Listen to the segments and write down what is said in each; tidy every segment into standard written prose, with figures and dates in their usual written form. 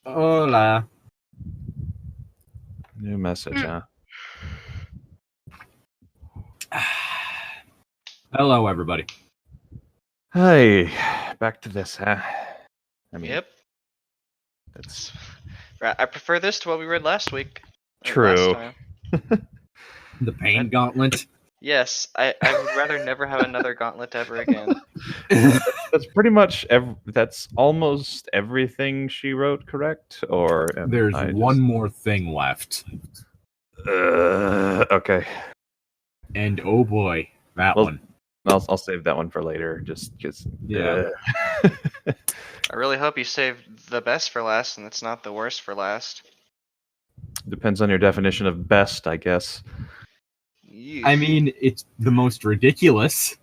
Hola. New message, huh? Hello, everybody. Hey, back to this, huh? I mean, Yep. that's I prefer this to what we read last week. true. Last time. The Pain Gauntlet. Yes, I would rather never have another gauntlet ever again. That's pretty much that's almost everything she wrote, correct? Or There's one more thing left. Okay. And oh boy, that one. I'll save that one for later, just because. Yeah. I really hope you saved the best for last and it's not the worst for last. Depends on your definition of best, I guess. I mean, it's the most ridiculous.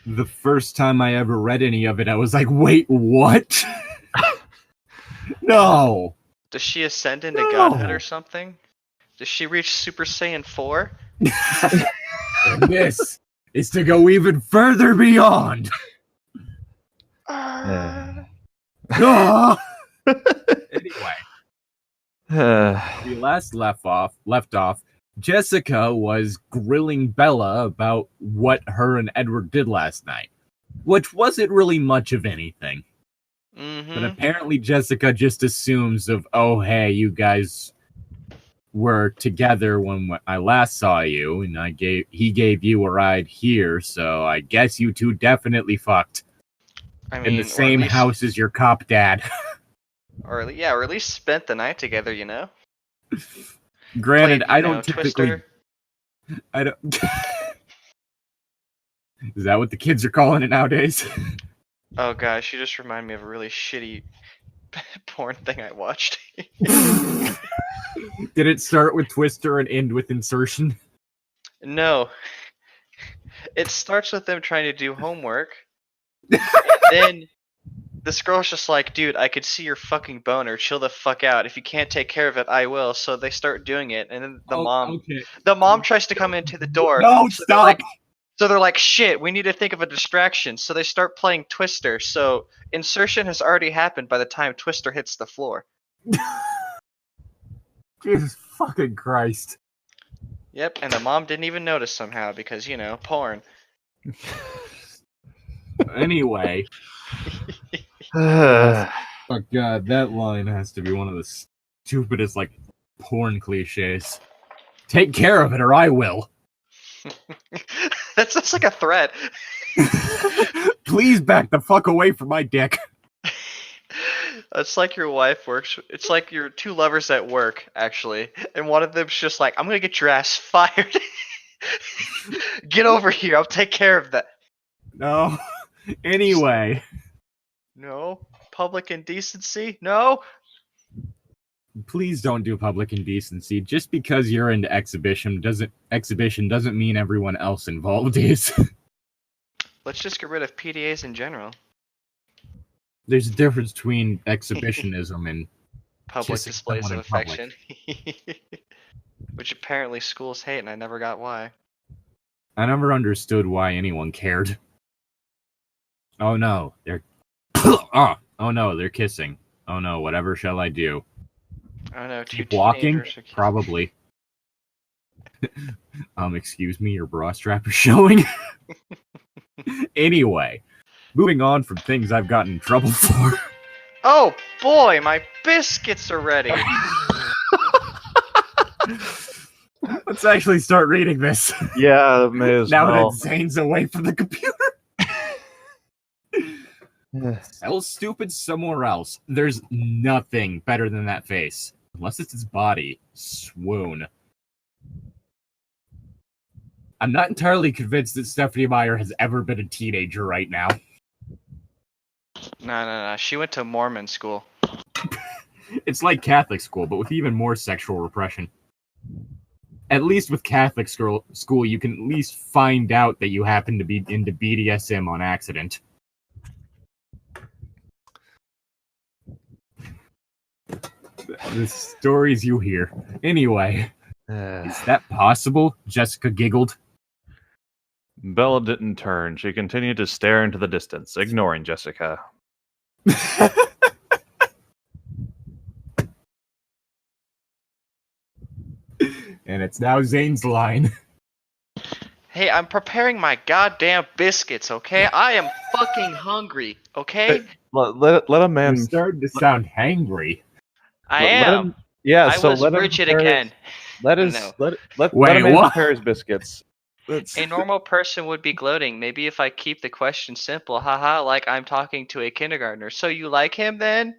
The first time I ever read any of it, I was like, wait, what? No! Does she ascend into godhood or something? Does she reach Super Saiyan 4? And this is to go even further beyond. Anyway, we last left off. Jessica was grilling Bella about what her and Edward did last night, which wasn't really much of anything. Mm-hmm. But apparently Jessica just assumes of, oh, hey, you guys were together when I last saw you, and he gave you a ride here, so I guess you two definitely fucked. I mean, in the same house as your cop dad. or at least spent the night together, you know? Granted, I don't typically... Twister. I don't... Is that what the kids are calling it nowadays? Oh gosh, you just remind me of a really shitty porn thing I watched. Did it start with Twister and end with insertion? No. It starts with them trying to do homework. Then this girl's just like, dude, I could see your fucking boner. Chill the fuck out. If you can't take care of it, I will. So they start doing it, and then the mom tries to come into the door. No, stop! So they're like, shit, we need to think of a distraction. So they start playing Twister. So insertion has already happened by the time Twister hits the floor. Jesus fucking Christ. Yep, and the mom didn't even notice somehow because, porn. Anyway. Oh god, that line has to be one of the stupidest, porn cliches. Take care of it or I will. That's like a threat. Please back the fuck away from my dick. It's like your wife works. It's like your two lovers at work, actually. And one of them's just like, I'm going to get your ass fired. Get over here. I'll take care of that. No. Anyway. No. Public indecency? No. Please don't do public indecency. Just because you're into exhibition doesn't mean everyone else involved is. Let's just get rid of PDAs in general. There's a difference between exhibitionism and public displays of affection. Which apparently schools hate, and I never got why. I never understood why anyone cared. Oh no, they're oh no, they're kissing. Oh no, whatever shall I do? Oh no, keep walking? Probably. Excuse me, your bra strap is showing. Anyway, moving on from things I've gotten in trouble for. Oh boy, my biscuits are ready. Let's actually start reading this. Yeah, may as now well. that Zane's away from the computer. Sell stupid somewhere else. There's nothing better than that face. Unless it's his body. Swoon. I'm not entirely convinced that Stephenie Meyer has ever been a teenager right now. No. She went to Mormon school. It's like Catholic school, but with even more sexual repression. At least with Catholic school, you can at least find out that you happen to be into BDSM on accident. The stories you hear. Anyway, is that possible? Jessica giggled. Bella didn't turn. She continued to stare into the distance, ignoring Jessica. And it's now Zane's line. Hey, I'm preparing my goddamn biscuits, okay? I am fucking hungry, okay? Let a man. You're starting to sound hangry. I let am. him. Yeah, I so was let him rigid prepare again. Let I his know. let Wait, a man what? prepare his biscuits. A normal person would be gloating. Maybe if I keep the question simple, haha, like I'm talking to a kindergartner. So you like him then?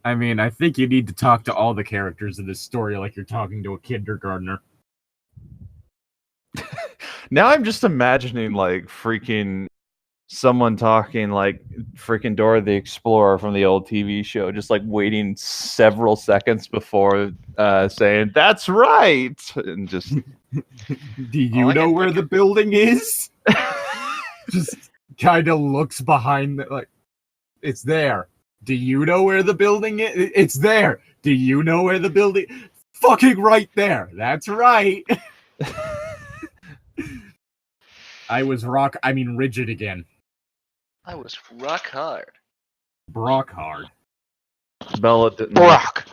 I mean, I think you need to talk to all the characters in this story like you're talking to a kindergartner. Now I'm just imagining like freaking someone talking like freaking Dora the Explorer from the old TV show, just like waiting several seconds before saying "That's right," and just Do you know where the building is? Just kind of looks behind, like, it's there. Do you know where the building is? It's there. Do you know where the building? Fucking right there. That's right. I was rigid again. I was rock hard. Brock hard. Bella didn't. Brock.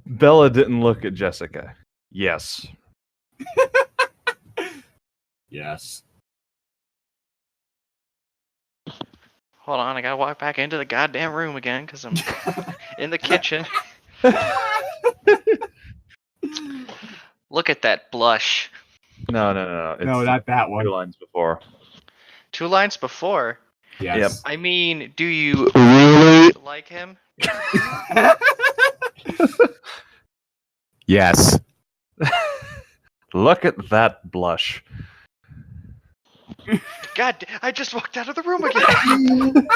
Bella didn't look at Jessica. Yes. Yes. Hold on, I gotta walk back into the goddamn room again because I'm in the kitchen. Look at that blush. No. It's No, not that one. 2 lines before. 2 lines before. Yes. I mean, do you really like him? Yes. Look at that blush. God, I just walked out of the room again.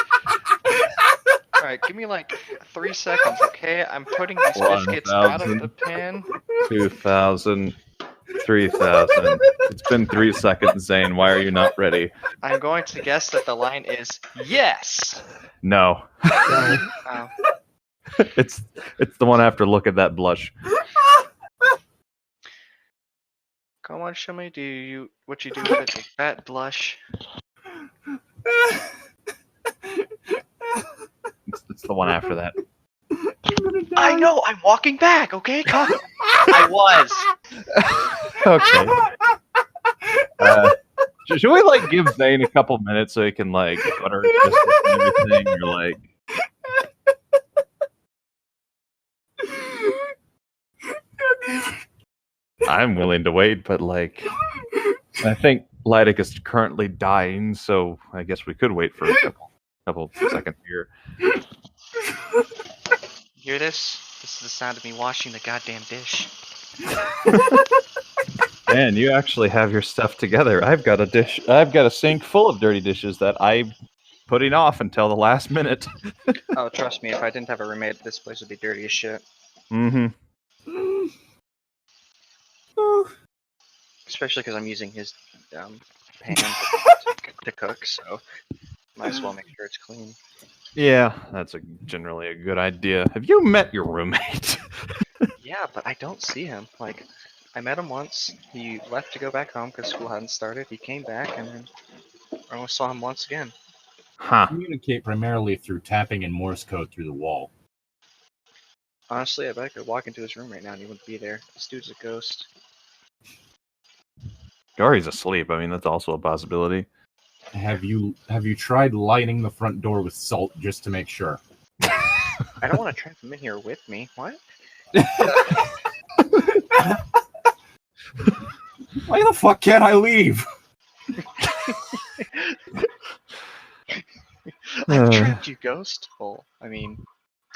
Alright, give me like 3 seconds, okay? I'm putting these biscuits out of the pan. 2,000. 3,000. It's been 3 seconds, Zane. Why are you not ready? I'm going to guess that the line is yes. No. Oh. It's the one after look at that blush. Come on, show me what you do with a fat blush. It's the one after that. I know, I'm walking back, okay? Come. I was. Okay. Should we like give Zane a couple minutes so he can like butter just and everything? Or like. I'm willing to wait, but like, I think Llytic is currently dying, so I guess we could wait for a couple seconds here. Hear this? This is the sound of me washing the goddamn dish. Man, you actually have your stuff together. I've got a sink full of dirty dishes that I'm putting off until the last minute. Oh, trust me, if I didn't have a roommate, this place would be dirty as shit. Mm-hmm. Especially because I'm using his pan to cook, so might as well make sure it's clean. Yeah, that's generally a good idea. Have you met your roommate? Yeah, but I don't see him. Like, I met him once. He left to go back home because school hadn't started. He came back, and then I only saw him once again. Huh. Communicate primarily through tapping in Morse code through the wall. Honestly, I bet I could walk into his room right now and he wouldn't be there. This dude's a ghost. Or he's asleep. I mean, that's also a possibility. Have you tried lighting the front door with salt just to make sure? I don't want to trap him in here with me. What? Why the fuck can't I leave? I've trapped you, ghost. Well, I mean,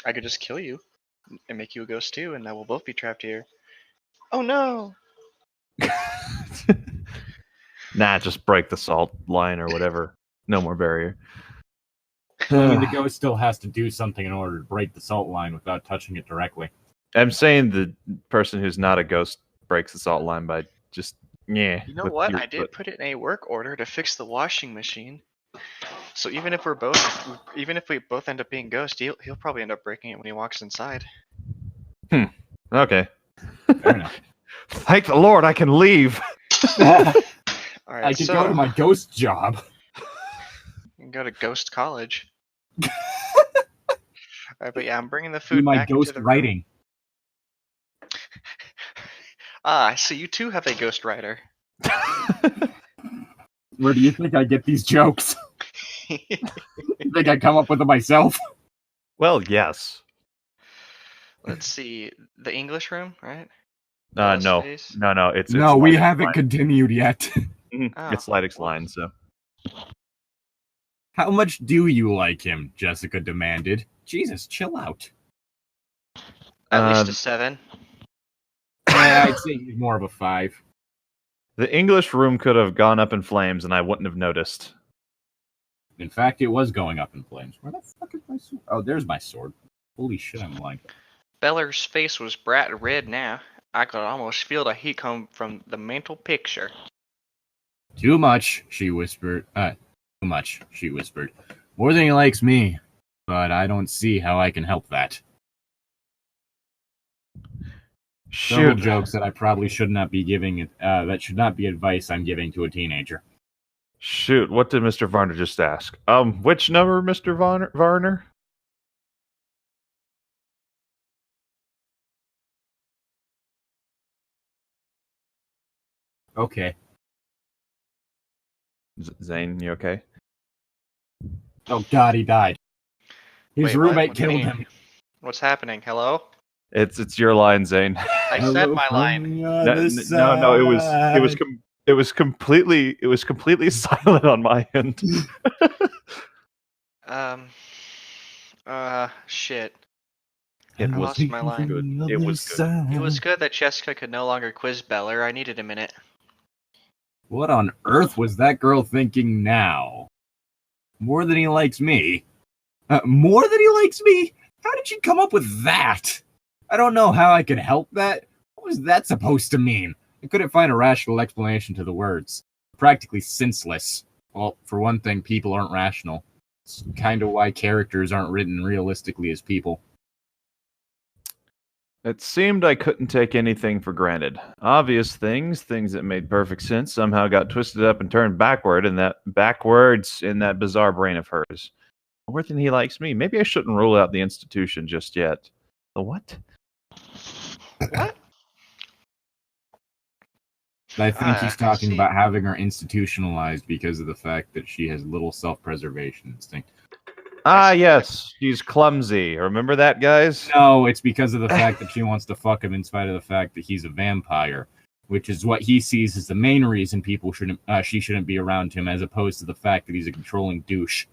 I could just kill you and make you a ghost too, and now we'll both be trapped here. Oh no! Nah, just break the salt line or whatever. No more barrier. I mean, the ghost still has to do something in order to break the salt line without touching it directly. I'm saying the person who's not a ghost breaks the salt line by just You know what? I did put it in a work order to fix the washing machine. So even if we both end up being ghosts, he'll probably end up breaking it when he walks inside. Okay. Fair enough. Thank the Lord, I can leave. All right, I could go to my ghost job. You can go to ghost college. Alright, but yeah, I'm bringing the Do food my back into ghost the room. writing. So you too have a ghost writer. Where do you think I get these jokes? You think I come up with them myself? Well, yes. Let's see. The English room, right? No. Space? No. It's No, we Llytic's haven't line. continued yet. Oh, It's Llytic's whoops. line, so. How much do you like him? Jessica demanded. Jesus, chill out. At least a 7. Yeah, I'd say he's more of a 5. The English room could have gone up in flames, and I wouldn't have noticed. In fact, it was going up in flames. Where the fuck is my sword? Oh, there's my sword. Holy shit, I'm lying. Beller's face was bright red now. I could almost feel the heat come from the mental picture. Too much, she whispered. Too much, she whispered. More than he likes me, but I don't see how I can help that. Several Shoot. jokes that I probably should not be giving. That should not be advice I'm giving to a teenager. Shoot, what did Mr. Varner just ask? Which number, Mr. Varner? Okay. Zane, you okay? Oh God, he died. His Wait, what? roommate What do you killed mean? him. What's happening? Hello? It's your line, Zane. I said my line. No, it was completely silent on my end. Shit. It I was lost my line. good. It was good. It was good that Jessica could no longer quiz Beller. I needed a minute. What on earth was that girl thinking now? More than he likes me? More than he likes me? How did she come up with that? I don't know how I could help that. What was that supposed to mean? I couldn't find a rational explanation to the words. Practically senseless. Well, for one thing, people aren't rational. It's kind of why characters aren't written realistically as people. It seemed I couldn't take anything for granted. Obvious things that made perfect sense, somehow got twisted up and turned backwards in that bizarre brain of hers. More than he likes me. Maybe I shouldn't rule out the institution just yet. The what? What? I think he's talking see. about having her institutionalized because of the fact that she has little self-preservation instinct. Yes. She's clumsy. Remember that, guys? No, it's because of the fact that she wants to fuck him in spite of the fact that he's a vampire, which is what he sees as the main reason she shouldn't be around him, as opposed to the fact that he's a controlling douche.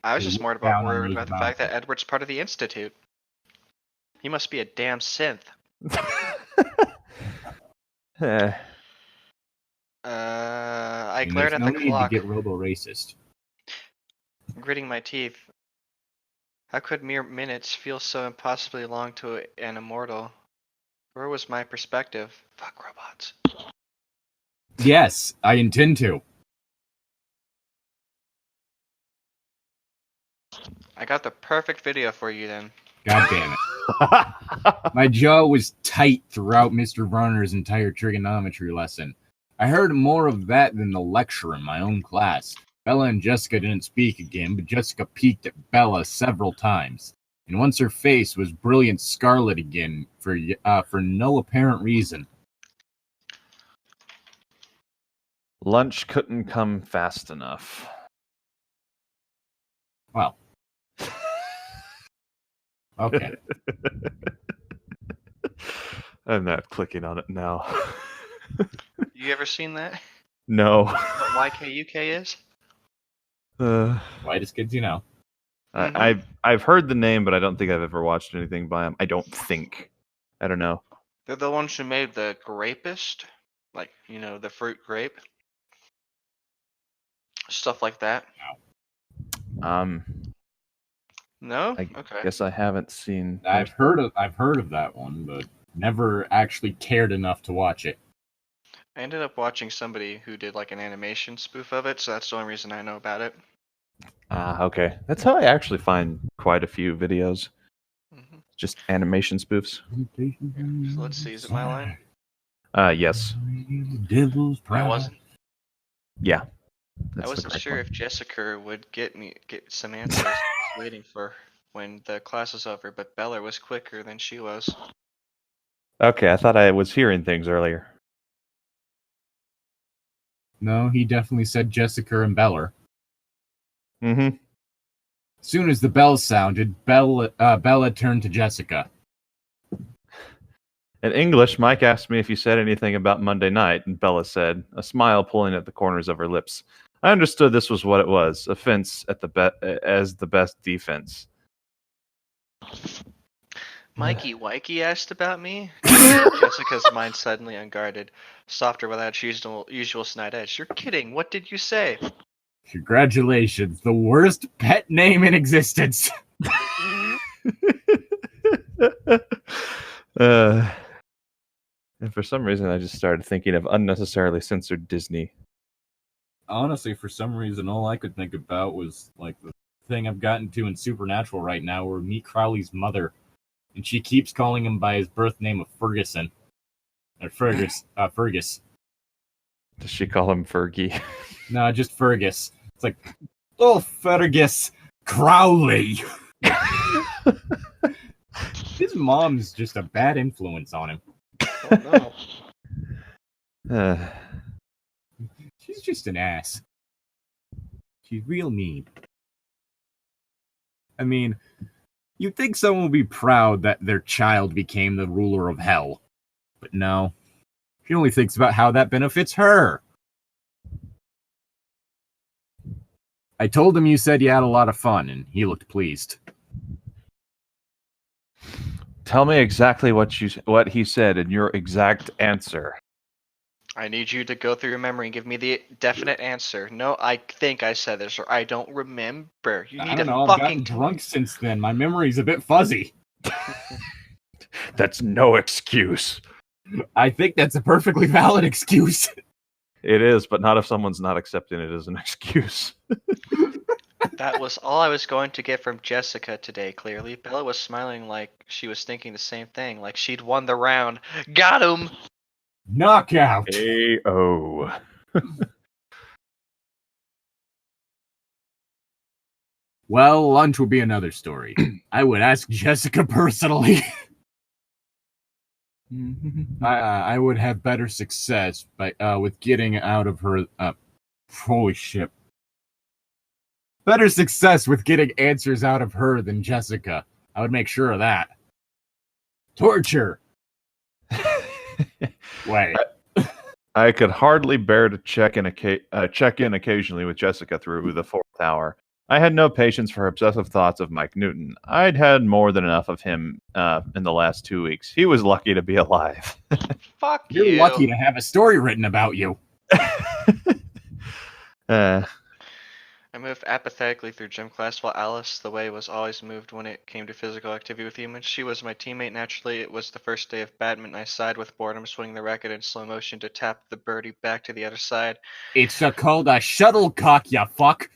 I was just worried Down on about those the fact mountains. that Edward's part of the Institute. He must be a damn synth. I And glared there's at no the need clock, to get robo-racist. gritting my teeth. How could mere minutes feel so impossibly long to an immortal? Where was my perspective? Fuck robots. Yes, I intend to. I got the perfect video for you then. God damn it. My jaw was tight throughout Mr. Varner's entire trigonometry lesson. I heard more of that than the lecture in my own class. Bella and Jessica didn't speak again, but Jessica peeked at Bella several times. And once her face was brilliant scarlet again for no apparent reason. Lunch couldn't come fast enough. Well. Okay. I'm not clicking on it now. You ever seen that? No. What YKUK is? Whitest kids you know. I've heard the name, but I don't think I've ever watched anything by them. I don't think. I don't know. They're the ones who made the Grapist, like the fruit grape, stuff like that. No? I Okay. guess I haven't seen. I've heard of that one, but never actually cared enough to watch it. I ended up watching somebody who did like an animation spoof of it, so that's the only reason I know about it. Okay. That's how I actually find quite a few videos. Mm-hmm. Just animation spoofs. So let's see, is it my line? Yes. I wasn't. Yeah. I wasn't sure if Jessica would get some answers. I was waiting for when the class was over, but Beller was quicker than she was. Okay, I thought I was hearing things earlier. No, he definitely said Jessica and Beller. Mm-hmm. As soon as the bell sounded, Bella turned to Jessica. In English, Mike asked me if you said anything about Monday night, and Bella said, a smile pulling at the corners of her lips. I understood this was what it was, offense at as the best defense. Mikey Wikey asked about me? Jessica's mind suddenly unguarded, softer without usual snide edge. You're kidding. What did you say? Congratulations, the worst pet name in existence. And for some reason, I just started thinking of unnecessarily censored Disney. Honestly, for some reason, all I could think about was like the thing I've gotten to in Supernatural right now, where we meet Crowley's mother, and she keeps calling him by his birth name of Ferguson. Or Fergus. Does she call him Fergie? No, just Fergus. It's like, oh, Fergus Crowley. His mom's just a bad influence on him. Oh, no. She's just an ass. She's real mean. I mean, you'd think someone would be proud that their child became the ruler of hell. But no. She only thinks about how that benefits her. I told him you said you had a lot of fun, and he looked pleased. Tell me exactly what he said and your exact answer. I need you to go through your memory and give me the definite answer. No, I think I said this, or I don't remember. You need I don't know, to I've fucking gotten drunk since then. My memory's a bit fuzzy. That's no excuse. I think that's a perfectly valid excuse. It is, but not if someone's not accepting it as an excuse. That was all I was going to get from Jessica today, clearly. Bella was smiling like she was thinking the same thing, like she'd won the round. Got him! Knockout! A.O. Well, lunch will be another story. I would ask Jessica personally. I would have better success with getting out of her... holy shit. Better success with getting answers out of her than Jessica. I would make sure of that. Torture! Wait. I could hardly bear to check in occasionally with Jessica through the 4th hour. I had no patience for her obsessive thoughts of Mike Newton. I'd had more than enough of him in the last 2 weeks. He was lucky to be alive. Fuck you. You're lucky to have a story written about you. I moved apathetically through gym class while Alice, the way, was always moved when it came to physical activity with humans. She was my teammate naturally. It was the first day of badminton. I sighed with boredom, swinging the racket in slow motion to tap the birdie back to the other side. It's called a shuttlecock, you fuck.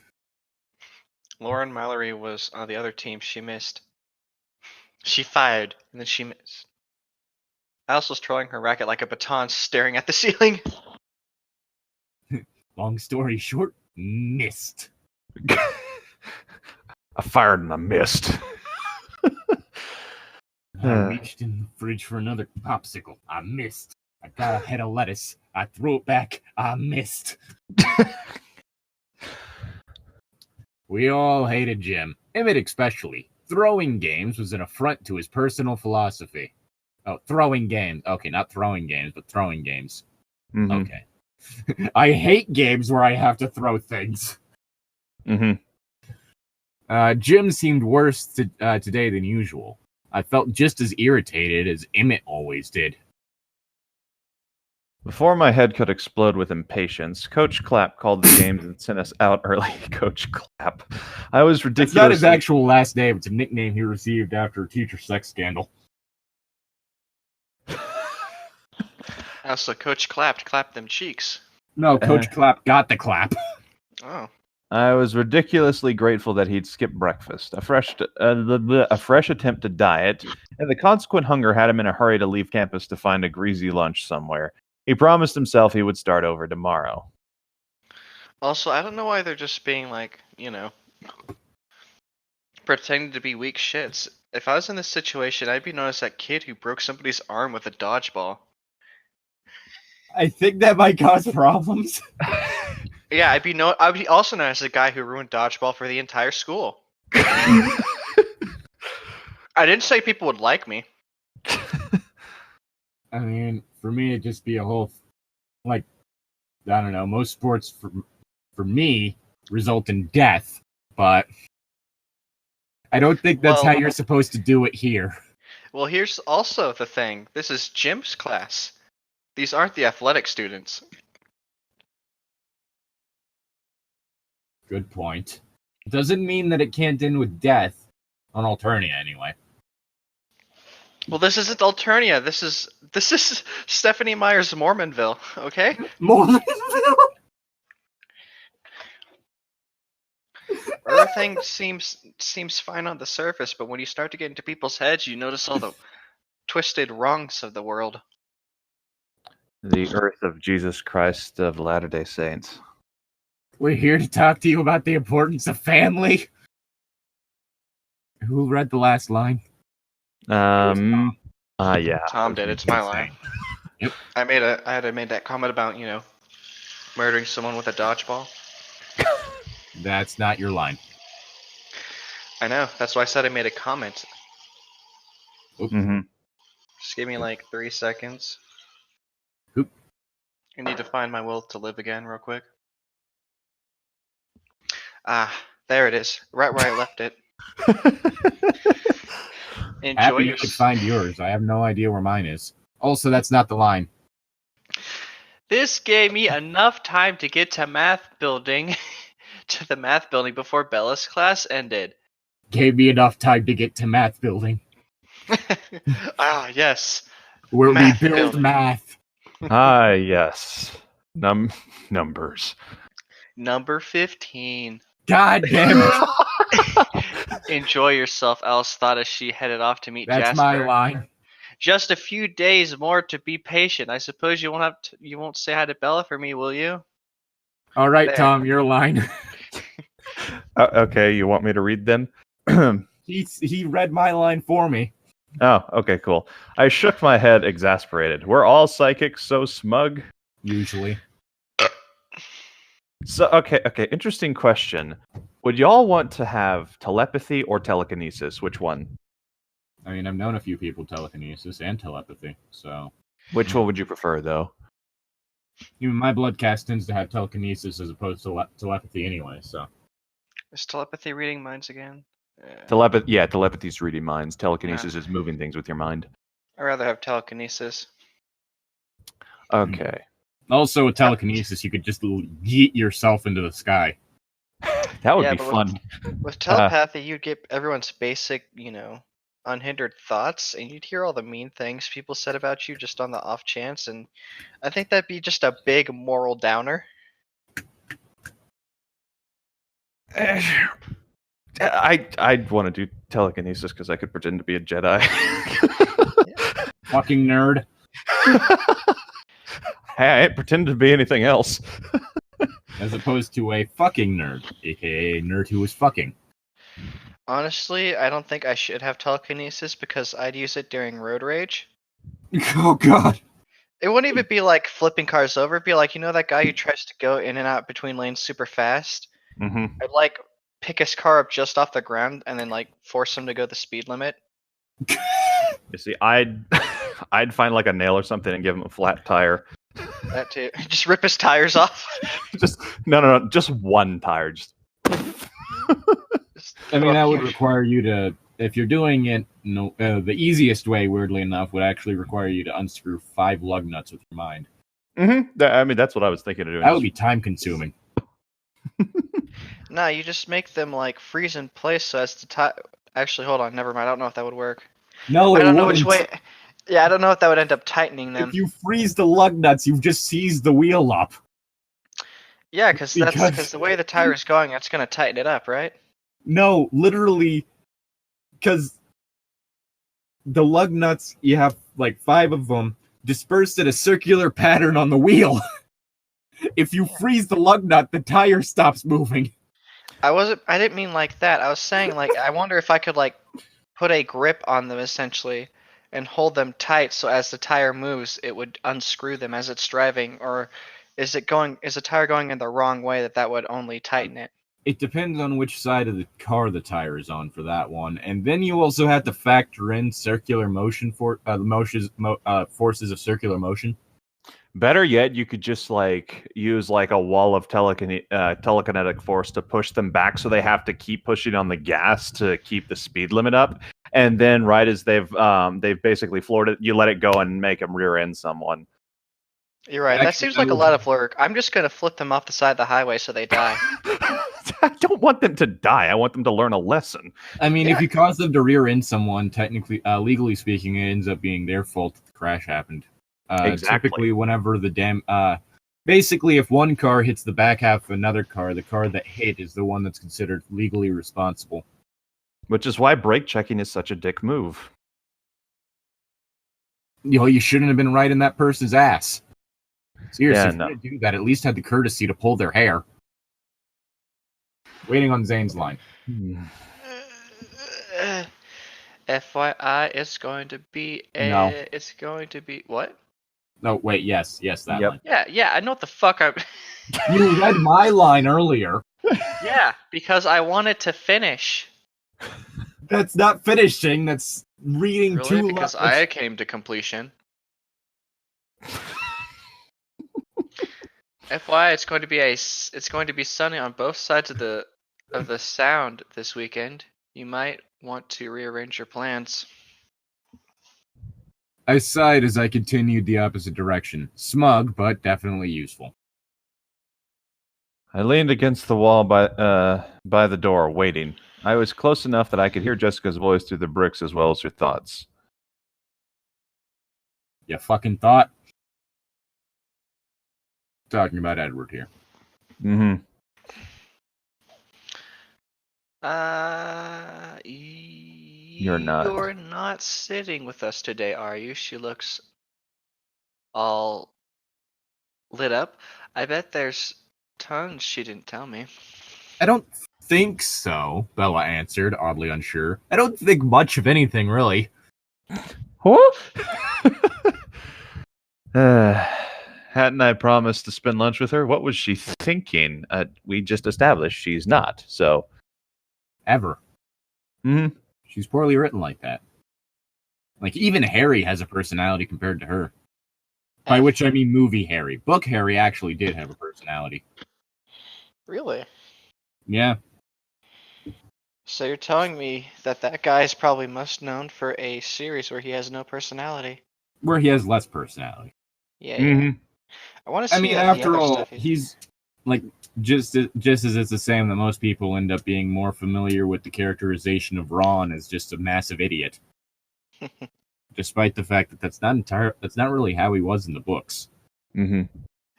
Lauren Mallory was on the other team. She missed. She fired, and then she missed. Alice was throwing her racket like a baton, staring at the ceiling. Long story short, missed. I fired and I missed. I reached in the fridge for another popsicle. I missed. I got a head of lettuce. I threw it back. I missed. We all hated Jim. Emmett especially. Throwing games was an affront to his personal philosophy. Oh, throwing games. Okay, not throwing games, but throwing games. Mm-hmm. Okay. I hate games where I have to throw things. Mm-hmm. Jim seemed worse today than usual. I felt just as irritated as Emmett always did. Before my head could explode with impatience, Coach Clapp called the games and sent us out early. Coach Clapp. I was ridiculous. It's not his actual last name. It's a nickname he received after a teacher sex scandal. Also, Coach clapped them cheeks. No, Coach Clapp got the clap. Oh. I was ridiculously grateful that he'd skipped breakfast, a fresh attempt to diet, and the consequent hunger had him in a hurry to leave campus to find a greasy lunch somewhere. He promised himself he would start over tomorrow. Also, I don't know why they're just being like, Pretending to be weak shits. If I was in this situation, I'd be known as that kid who broke somebody's arm with a dodgeball. I think that might cause problems. Yeah, I'd be also known as the guy who ruined dodgeball for the entire school. I didn't say people would like me. I mean, for me, it'd just be a whole, like, I don't know, most sports for me result in death, but I don't think that's how you're supposed to do it here. Well, here's also the thing. This is Jim's class. These aren't the athletic students. Good point. Doesn't mean that it can't end with death. On Alternia, anyway. Well, this isn't Alternia. This is Stephenie Meyer's Mormonville. Okay. Mormonville. Everything seems fine on the surface, but when you start to get into people's heads, you notice all the twisted wrongs of the world. The earth of Jesus Christ of Latter-day Saints. We're here to talk to you about the importance of family. Who read the last line? Yeah. Tom did. It's my line. Yep. I had made that comment about, murdering someone with a dodgeball. That's not your line. I know. That's why I said I made a comment. Mm-hmm. Just give me like 3 seconds. Oop. I need to find my will to live again real quick. Ah, there it is. Right where I left it. Happy you could find yours. I have no idea where mine is. Also, that's not the line. This gave me enough time to get to the math building before Bella's class ended. Gave me enough time to get to math building. Ah, yes. Where Math we build building. math. Ah, yes. Numbers. Number 15. God damn it. Enjoy yourself, Alice thought as she headed off to meet That's Jasper. my line. Just a few days more to be patient. I suppose you won't say hi to Bella for me, will you? All right, There. Tom, your line. Okay, you want me to read then? He read my line for me. Oh, okay, cool. I shook my head, exasperated. We're all psychics so smug? Usually. So, okay, interesting question. Would y'all want to have telepathy or telekinesis? Which one? I mean, I've known a few people telekinesis and telepathy, so... Which one would you prefer, though? Even my blood cast tends to have telekinesis as opposed to telepathy anyway, so... Is telepathy reading minds again? Telepathy's reading minds. Telekinesis is moving things with your mind. I'd rather have telekinesis. Okay. Also, with telekinesis, you could just yeet yourself into the sky. That would Yeah, be but fun. With telepathy, you'd get everyone's basic, unhindered thoughts, and you'd hear all the mean things people said about you just on the off chance, and I think that'd be just a big moral downer. I'd want to do telekinesis because I could pretend to be a Jedi. Fucking nerd. Hey, I ain't pretending to be anything else. As opposed to a fucking nerd, aka a nerd who was fucking. Honestly, I don't think I should have telekinesis because I'd use it during road rage. Oh god. It wouldn't even be like flipping cars over. It'd be like, that guy who tries to go in and out between lanes super fast? Mm-hmm. I'd pick his car up just off the ground and then force him to go the speed limit. You see, I'd find a nail or something and give him a flat tire. That too. Just rip his tires off. No, just one tire. I mean, that would require you to, if you're doing it, the easiest way, weirdly enough, would actually require you to unscrew 5 lug nuts with your mind. Mm-hmm. I mean, that's what I was thinking of doing. That would be time consuming. Nah, you just make them freeze in place so as to Actually, hold on, never mind. I don't know if that would work. No, I don't know which way. Yeah, I don't know if that would end up tightening them. If you freeze the lug nuts, you've just seized the wheel up. Yeah, because the way the tire is going, that's going to tighten it up, right? No, literally, because the lug nuts, you have 5 of them dispersed in a circular pattern on the wheel. If you freeze the lug nut, the tire stops moving. I didn't mean like that. I was saying like I wonder if I could like put a grip on them essentially and hold them tight so as the tire moves it would unscrew them as it's driving, or is the tire going in the wrong way that would only tighten it? It depends on which side of the car the tire is on for that one, and then you also have to factor in circular motion for forces of circular motion. Better yet, you could just like use like a wall of telekinetic force to push them back, so they have to keep pushing on the gas to keep the speed limit up. And then, right as they've basically floored it, you let it go and make them rear end someone. You're right. That seems like a lot of work. I'm just gonna flip them off the side of the highway so they die. I don't want them to die. I want them to learn a lesson. I mean, if you cause them to rear end someone, technically, legally speaking, it ends up being their fault that the crash happened. Exactly. Typically, whenever basically, if one car hits the back half of another car, the car that hit is the one that's considered legally responsible. Which is why brake checking is such a dick move. You shouldn't have been right in that person's ass. Seriously, if no. you're gonna do that, at least have the courtesy to pull their hair. Waiting on Zane's line. FYI, it's going to be No. It's going to be what? No, wait, yes, that line. Yeah, I know what the fuck I'm. You read my line earlier. Yeah, because I wanted to finish. That's not finishing. That's reading Really? too Because loud. I came to completion. FYI, it's going to be sunny on both sides of the sound this weekend. You might want to rearrange your plans. I sighed as I continued the opposite direction. Smug, but definitely useful. I leaned against the wall by the door, waiting. I was close enough that I could hear Jessica's voice through the bricks as well as her thoughts. You fucking thought? Talking about Edward here. Mm-hmm. You're not. You're not sitting with us today, are you? She looks all lit up. I bet there's tons she didn't tell me. I don't think so, Bella answered, oddly unsure. I don't think much of anything, really. What? Hadn't I promised to spend lunch with her? What was she thinking? We just established she's not, so... Ever. Mm-hmm. She's poorly written like that. Like, even Harry has a personality compared to her. By which I mean movie Harry. Book Harry actually did have a personality. Really? Yeah. So you're telling me that guy is probably most known for a series where he has no personality? Where he has less personality. Yeah. Mm-hmm. I want to see. I mean, the after other all, stuff he's like just as it's the same that most people end up being more familiar with the characterization of Ron as just a massive idiot, despite the fact that that's not really how he was in the books. Mm-hmm.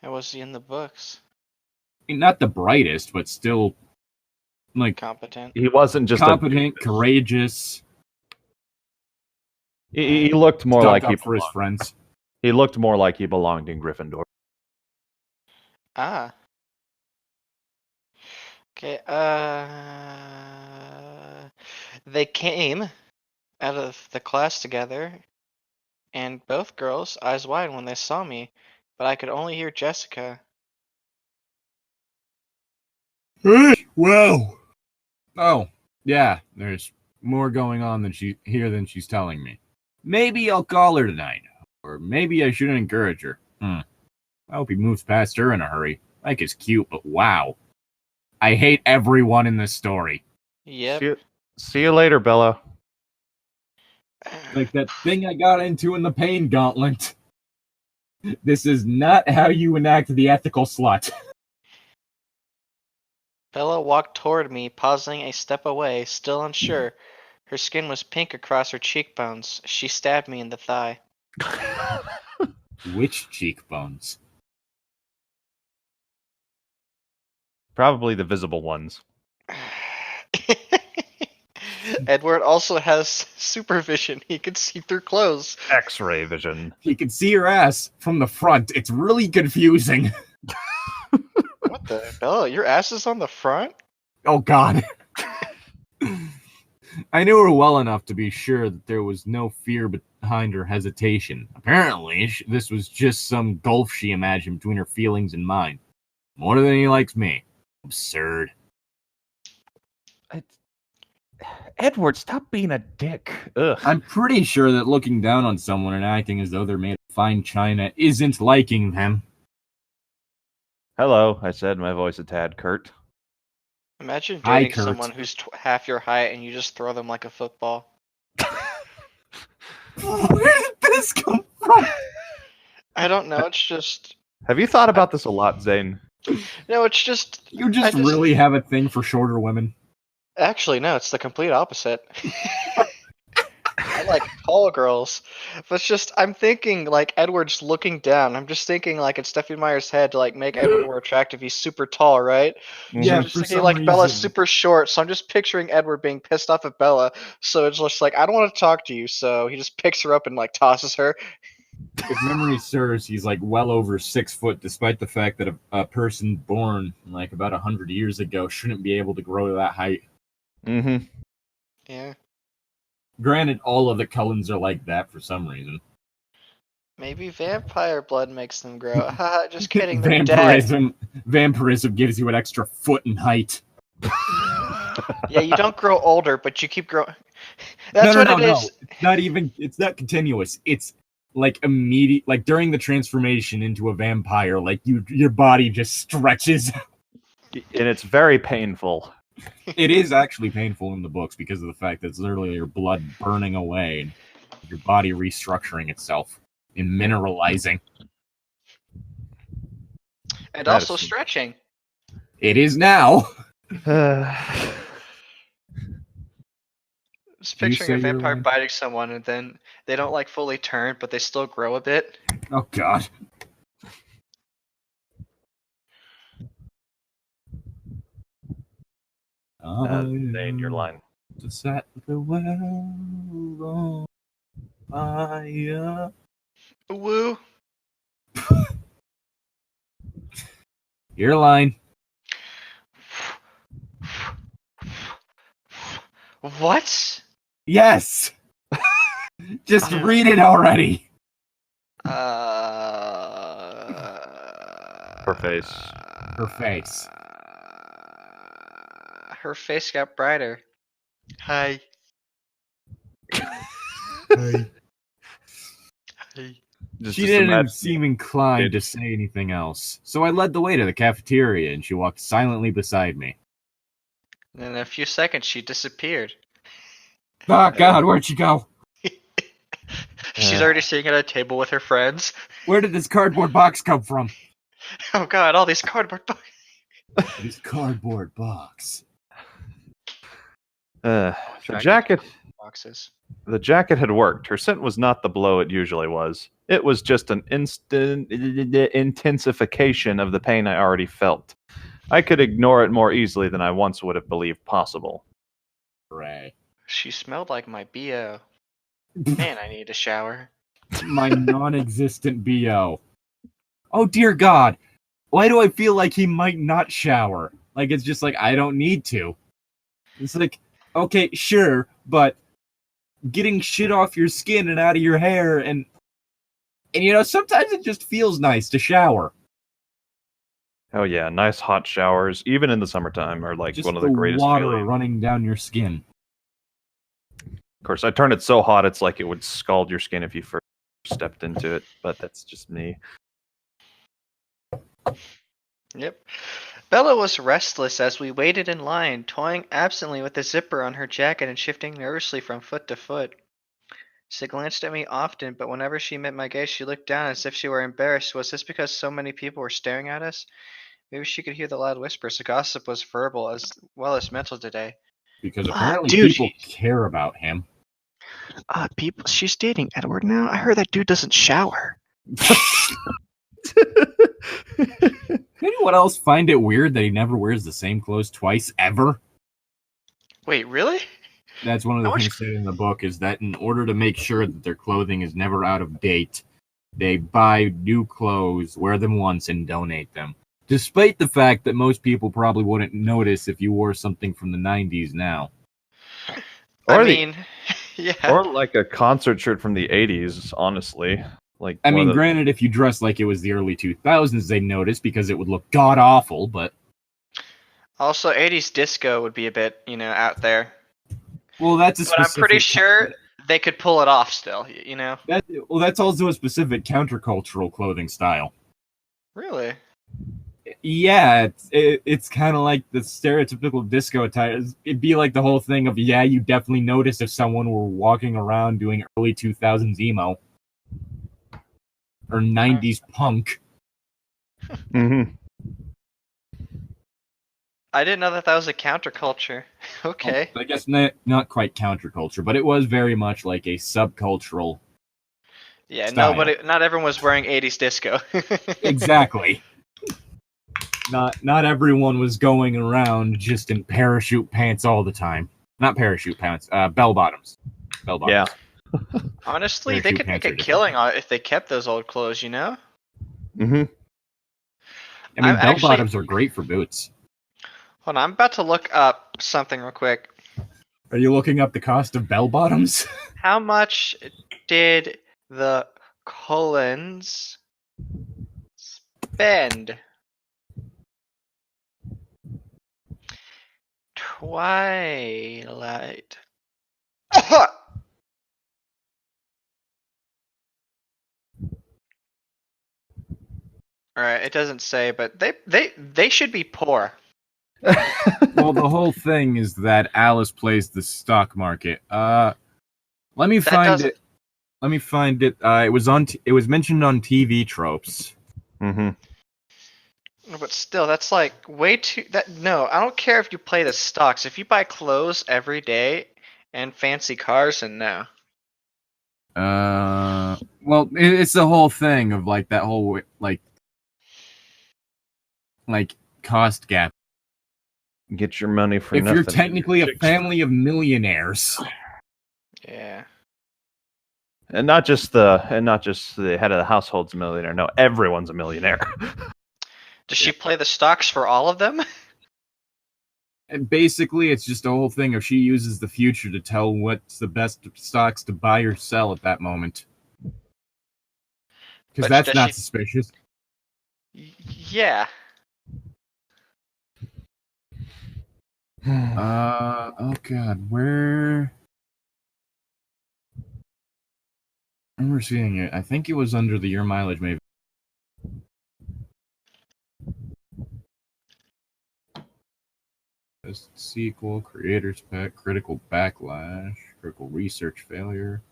How was he in the books? I mean, not the brightest, but still like Competent. He wasn't just competent, courageous. He looked more stuck like up for his friends. He looked more like he belonged in Gryffindor. Ah. Okay, they came out of the class together, and both girls, eyes wide when they saw me, but I could only hear Jessica. Well. Oh, yeah, there's more going on than she's telling me. Maybe I'll call her tonight. Or maybe I shouldn't encourage her. I hope he moves past her in a hurry. Mike is cute, but wow. I hate everyone in this story. Yep. See you later, Bella. Like that thing I got into in the pain gauntlet. This is not how you enact the ethical slut. Bella walked toward me, pausing a step away, still unsure. Her skin was pink across her cheekbones. She stabbed me in the thigh. Which cheekbones? Probably the visible ones. Edward also has supervision. He can see through clothes. X-ray vision. He can see your ass from the front. It's really confusing. What the? Bella, your ass is on the front? Oh, God. I knew her well enough to be sure that there was no fear behind her hesitation. Apparently, this was just some gulf she imagined between her feelings and mine. More than he likes me. Absurd. Edward, stop being a dick. Ugh. I'm pretty sure that looking down on someone and acting as though they're made of fine china isn't liking them. Hello, I said, my voice a tad curt. Imagine Hi, dating Kurt. someone who's half your height and you just throw them like a football. Where did this come from? I don't know. It's just Have you thought about this a lot, Zane? no. It's just You just really have a thing for shorter women. actually no. It's the complete opposite. I like tall girls, but it's just I'm thinking like Edward's looking down. I'm just thinking like in Stephenie Meyer's head to like make Edward more attractive. He's super tall, right? Yeah, I'm just thinking like Bella's super short, so I'm just picturing Edward being pissed off at Bella. So it's just like I don't want to talk to you, so he just picks her up and like tosses her. If memory serves, he's like well over 6 foot, despite the fact that a person born like about 100 years ago shouldn't be able to grow to that height. Mm-hmm. Yeah, Granted, all of the Cullens are like that for some reason. maybe vampire blood makes them grow. Haha, just kidding. They're dead. Vampirism gives you an extra foot in height. Yeah, you don't grow older, but you keep growing. That's what it is. It's not even. It's not continuous. It's like immediate. Like during the transformation into a vampire, like your body just stretches. And it's very painful. It is actually painful in the books because of the fact that it's literally your blood burning away and your body restructuring itself and mineralizing. And That also is- stretching. It is now. Just You picturing say a you're vampire lying? biting someone and then they don't like fully turn, but they still grow a bit. Oh God. Zane, your line. To set the world on fire. Woo. Your line. What? Yes. Just read it already. Her face. Her face. Her face got brighter. Hi. Hey. Hi. She didn't seem inclined to say anything else, so I led the way to the cafeteria, and she walked silently beside me. In a few seconds, she disappeared. Oh God, where'd she go? She's already sitting at a table with her friends. Where did this cardboard box come from? Oh God, all these cardboard boxes. This cardboard box. The jacket had worked. Her scent was not the blow it usually was. It was just an instant intensification of the pain I already felt. I could ignore it more easily than I once would have believed possible. Hooray. She smelled like my BO. Man, I need a shower. My non-existent BO. Oh dear God. Why do I feel like he might not shower? Like it's just like, I don't need to. It's like, okay, sure, but getting shit off your skin and out of your hair and you know, sometimes it just feels nice to shower. Oh yeah, nice hot showers, even in the summertime, are like Just one of the greatest water feelings. running down your skin. Of course, I turn it so hot it's like it would scald your skin if you first stepped into it, but that's just me. Yep. Bella was restless as we waited in line, toying absently with the zipper on her jacket and shifting nervously from foot to foot. She glanced at me often, but whenever she met my gaze, she looked down as if she were embarrassed. Was this because so many people were staring at us? Maybe she could hear the loud whispers. The gossip was verbal as well as mental today. Because apparently Dude, people care about him. People, she's dating Edward now? I heard that dude doesn't shower. Anyone else find it weird that he never wears the same clothes twice ever? Wait, really? That's one of the things said in the book, is that in order to make sure that their clothing is never out of date, they buy new clothes, wear them once, and donate them. Despite the fact that most people probably wouldn't notice if you wore something from the 90s now. Yeah. Or like a concert shirt from the 80s, honestly. Like, I mean, granted, if you dressed like it was the early 2000s, they'd notice because it would look god-awful, but... Also, 80s disco would be a bit, out there. Well, that's a But I'm pretty sure they could pull it off still, That's also a specific countercultural clothing style. Really? Yeah, it's kind of like the stereotypical disco attire. It'd be like the whole thing of, yeah, you definitely notice if someone were walking around doing early 2000s emo. Or 90s punk. Mm-hmm. I didn't know that was a counterculture. Okay. I guess not quite counterculture, but it was very much like a subcultural style. Not everyone was wearing 80s disco. Exactly. Not everyone was going around just in parachute pants all the time. Not parachute pants, bell bottoms. Yeah. Honestly, they could make a killing if they kept those old clothes, Mm-hmm. I mean, bell bottoms are great for boots. Hold on, I'm about to look up something real quick. Are you looking up the cost of bell bottoms? How much did the Cullens spend? Twilight. Alright, it doesn't say, but they should be poor. Well, the whole thing is that Alice plays the stock market. Let me find it. It was mentioned on TV Tropes. Mm-hmm. But still, that's like way too. No, I don't care if you play the stocks. If you buy clothes every day and fancy cars, and no. Well, it's the whole thing of like that whole like cost gap. Get your money for if nothing. You're technically a family of millionaires. Yeah. And not just the head of the household's a millionaire. No, everyone's a millionaire. Does she play the stocks for all of them? And basically, it's just a whole thing of she uses the future to tell what's the best stocks to buy or sell at that moment. Because that's not suspicious. Yeah. Oh god, where? I remember seeing it. I think it was under the year mileage, maybe. Best sequel, creator's pack, critical backlash, critical research failure.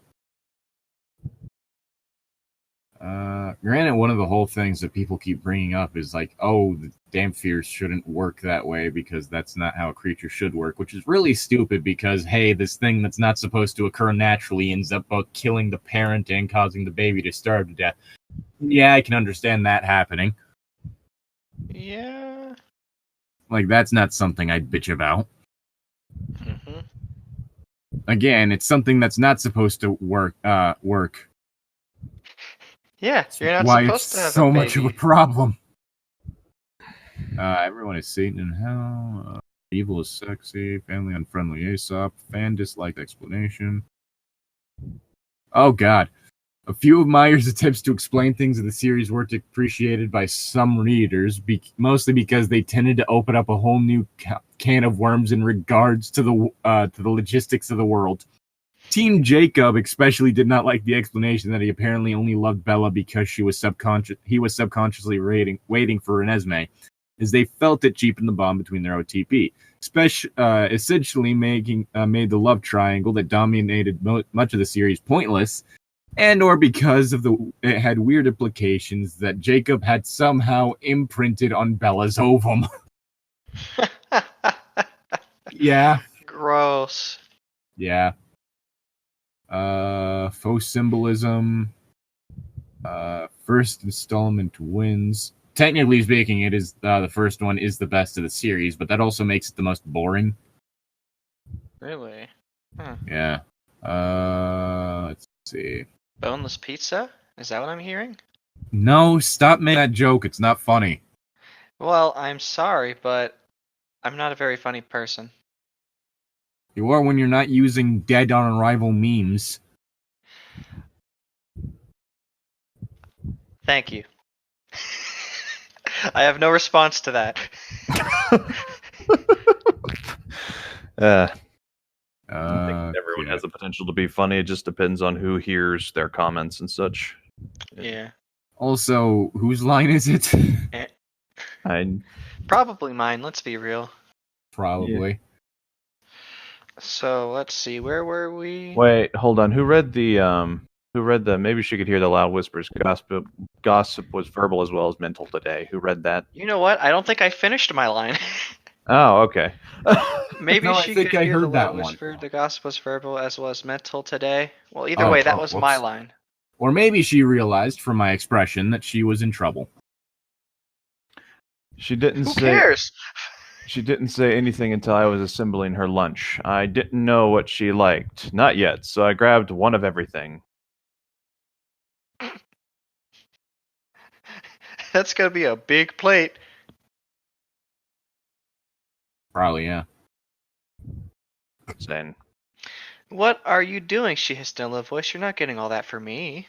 Granted, one of the whole things that people keep bringing up is like, oh, the Damphirs shouldn't work that way because that's not how a creature should work, which is really stupid because, hey, this thing that's not supposed to occur naturally ends up both killing the parent and causing the baby to starve to death. Yeah, I can understand that happening. Yeah. Like, that's not something I'd bitch about. Mm-hmm. Again, it's something that's not supposed to work. Yeah, you're not why supposed it's to have so a much of baby. a problem. Everyone is Satan in hell. Evil is sexy. Family unfriendly Aesop. Fan disliked explanation. Oh god. A few of Meyer's attempts to explain things in the series weren't appreciated by some readers, mostly because they tended to open up a whole new can of worms in regards to the logistics of the world. Team Jacob especially did not like the explanation that he apparently only loved Bella because he was subconsciously waiting for Renesmee, as they felt it cheapened the bond between their OTP, essentially made the love triangle that dominated much of the series pointless, and or because of it had weird implications that Jacob had somehow imprinted on Bella's ovum. Yeah. Gross. Yeah. Faux symbolism. First installment wins. Technically speaking, it is the first one is the best of the series, but that also makes it the most boring. Really? Huh. Yeah. Let's see. Boneless pizza? Is that what I'm hearing? No, stop making that joke. It's not funny. Well, I'm sorry, but I'm not a very funny person. You are when you're not using dead on arrival memes. Thank you. I have no response to that. I think everyone has the potential to be funny. It just depends on who hears their comments and such. Yeah. Also, whose line is it? Probably mine, let's be real. Probably. So, let's see, where were we? Wait, hold on. Who read the maybe she could hear the loud whispers. Gossip was verbal as well as mental today. Who read that? You know what? I don't think I finished my line. Oh, okay. Maybe No, I she think could I hear the heard that loud one. whisper, the gossip was verbal as well as mental today. Well, either way, that was my whoops. line. Or maybe she realized from my expression that she was in trouble. She didn't Who say cares? She didn't say anything until I was assembling her lunch. I didn't know what she liked. Not yet, so I grabbed one of everything. That's gonna be a big plate. Probably, yeah. Saying, What are you doing? She hissed in a low voice. You're not getting all that for me.